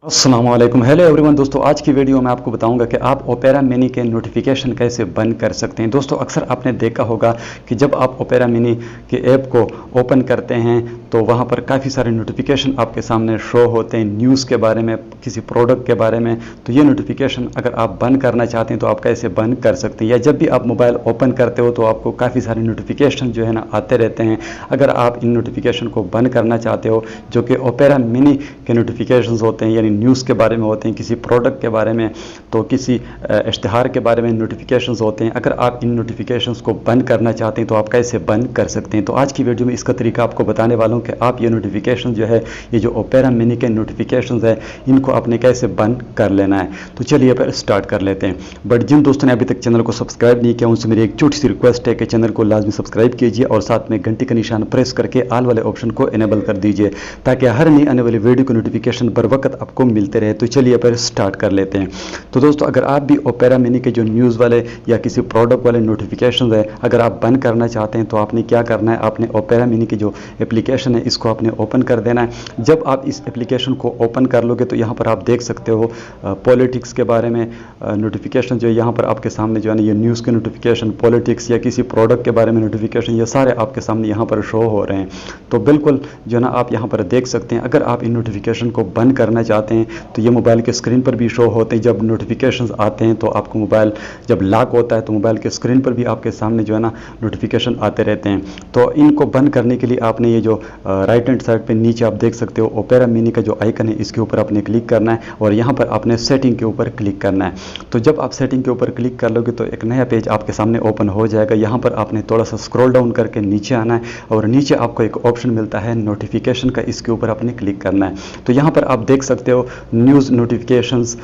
अस्सलाम वालेकुम, hello everyone. दोस्तों आज की वीडियो में आपको बताऊंगा कि आप ओपेरा मिनी के नोटिफिकेशन कैसे बंद कर सकते हैं। दोस्तों अक्सर आपने देखा होगा कि जब आप ओपेरा मिनी के ऐप को ओपन करते हैं तो वहां पर काफ़ी सारे नोटिफिकेशन आपके सामने शो होते हैं न्यूज़ के बारे में, किसी प्रोडक्ट के बारे में। तो ये नोटिफिकेशन अगर आप बंद करना चाहते हैं तो आप कैसे बंद कर सकते हैं, या जब भी आप मोबाइल ओपन करते हो तो आपको काफ़ी सारे नोटिफिकेशन जो है ना आते रहते हैं। अगर आप इन नोटिफिकेशन को बंद करना चाहते हो, जो कि ओपेरा मिनी के नोटिफिकेशन होते हैं, यानी न्यूज़ के बारे में होते हैं, किसी प्रोडक्ट के बारे में, तो किसी इश्तिहार के बारे में नोटिफिकेशंस होते हैं। अगर आप इन नोटिफिकेशंस को बंद करना चाहते हैं तो आप कैसे बंद कर सकते हैं। तो आज की वीडियो में इसका तरीका आपको बताने वाला हूं कि आप ये नोटिफिकेशन जो है, ये जो ओपेरा मिनी के नोटिफिकेशंस है, इनको आपने कैसे बंद कर लेना है। तो चलिए पर स्टार्ट कर लेते हैं। बट जिन दोस्तों ने अभी तक चैनल को सब्सक्राइब नहीं किया, उनसे मेरी एक छोटी सी रिक्वेस्ट है कि चैनल को लाजमी सब्सक्राइब कीजिए और साथ में घंटी का निशान प्रेस करके ऑल वाले ऑप्शन को इनेबल कर दीजिए, ताकि हर नई आने वाली वीडियो की नोटिफिकेशन बर वक्त आपको मिलते रहे। तो चलिए पर स्टार्ट कर लेते हैं। तो दोस्तों अगर आप भी ओपेरा मिनी के जो न्यूज़ वाले या किसी प्रोडक्ट वाले नोटिफिकेशन है अगर आप बंद करना चाहते हैं तो आपने क्या करना है, आपने ओपेरा मिनी की जो एप्लीकेशन है इसको आपने ओपन कर देना है। जब आप इस एप्लीकेशन को ओपन कर लोगे तो यहाँ पर आप देख सकते हो पॉलिटिक्स के बारे में नोटिफिकेशन जो है यहाँ पर आपके सामने जो है ना, ये न्यूज़ के नोटिफिकेशन, पॉलिटिक्स या किसी प्रोडक्ट के बारे में नोटिफिकेशन, ये सारे आपके सामने यहाँ पर शो हो रहे हैं। तो बिल्कुल जो है ना आप यहाँ पर देख सकते हैं। अगर आप इन नोटिफिकेशन को बंद करना चाहते हैं तो ये मोबाइल के स्क्रीन पर भी शो होते हैं। जब नोटिफिकेशंस आते हैं तो आपको मोबाइल जब लॉक होता है तो मोबाइल के स्क्रीन पर भी आपके सामने जो है ना नोटिफिकेशन आते रहते हैं। तो इनको बंद करने के लिए आपने ये जो राइट हैंड साइड पे नीचे आप देख सकते हो ओपेरा मिनी का जो आइकन है, इसके ऊपर आपने क्लिक करना है और यहाँ पर आपने सेटिंग के ऊपर क्लिक करना है। तो जब आप सेटिंग के ऊपर क्लिक कर लोगे तो एक नया पेज आपके सामने ओपन हो जाएगा। यहाँ पर आपने थोड़ा सा स्क्रॉल डाउन करके नीचे आना है और नीचे आपको एक ऑप्शन मिलता है नोटिफिकेशन का, इसके ऊपर आपने क्लिक करना है। तो यहाँ पर आप देख सकते हो news notifications,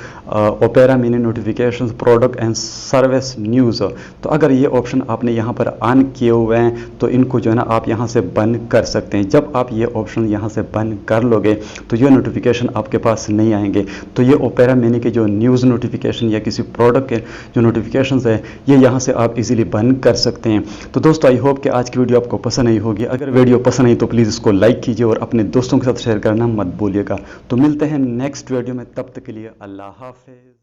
opera mini notifications, product and service news. तो अगर ये ऑप्शन आपने यहाँ पर ऑन किए हुए हैं तो इनको जो है ना आप यहाँ से बंद कर सकते हैं। जब आप ये ऑप्शन यहाँ से बंद कर लोगे तो ये नोटिफिकेशन आपके पास नहीं आएंगे। तो ये ओपेरा मिनी के जो न्यूज़ नोटिफिकेशन या किसी प्रोडक्ट के जो नोटिफिकेशंस है ये यहाँ से आप इजीली बंद कर सकते हैं। तो दोस्तों आई होप कि आज की वीडियो आपको पसंद आई होगी। अगर वीडियो पसंद आई तो प्लीज़ इसको लाइक कीजिए और अपने दोस्तों के साथ शेयर करना मत भूलिएगा। तो मिलते हैं नेक्स्ट वीडियो में, तब तक के लिए अल्लाह हाफिज़।